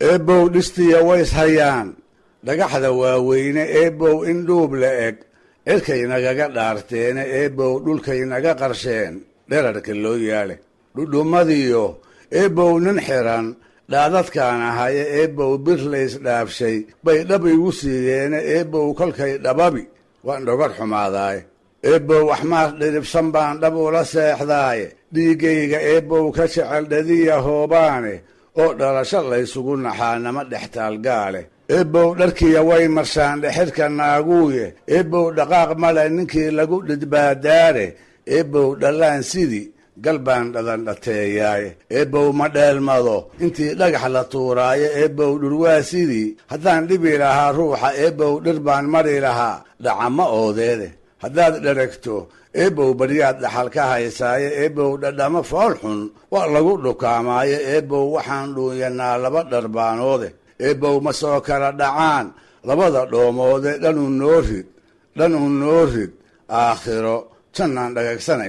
eebow dhistiya ways hayaan dhagaxda waaweyne eebow in dhuub la eg cirkaynagaga dhaarteene eebow dhulkaynaga qarsheen dherarka loo yaale dhudhummadiyo eebow nin xiran dhaadadkaan ahaye eebow bir lays dhaabshay bay dhab igu siiyeene eebow kolkay dhababi waan dhogor xumaadaaye eebow axmaar dhiribsan baan dhab ula seexdaaye dhiiggayga eebow ka jecel dhadiya hoobaane oo dhalasho laysugu naxaa nama dhextaal gaale eebow dharkiya way marshaan dhexirka naaguuye eebow dhaqaaq male ninkii lagu dhidbaadaare eebow dhallaan sidii galbaan dhadan dhateeyaaye eebow ma dheelmado intii dhagax la tuuraaye eebow dhurwaa sidii haddaan dhibi lahaa ruuxa eebow dhir baan mari lahaa dhacama oodeede haddaad dheragto eebow baryaad dhaxal ka haysaaye eebow dhadhamo fool xun waa lagu dhukaamaaye eebow waxaan dhuunyanaa laba dharbaanoode eebow ma soo kala dhacaan labada dhoomoode dhanuu noo rid aakhiro jannaan dhagagsanay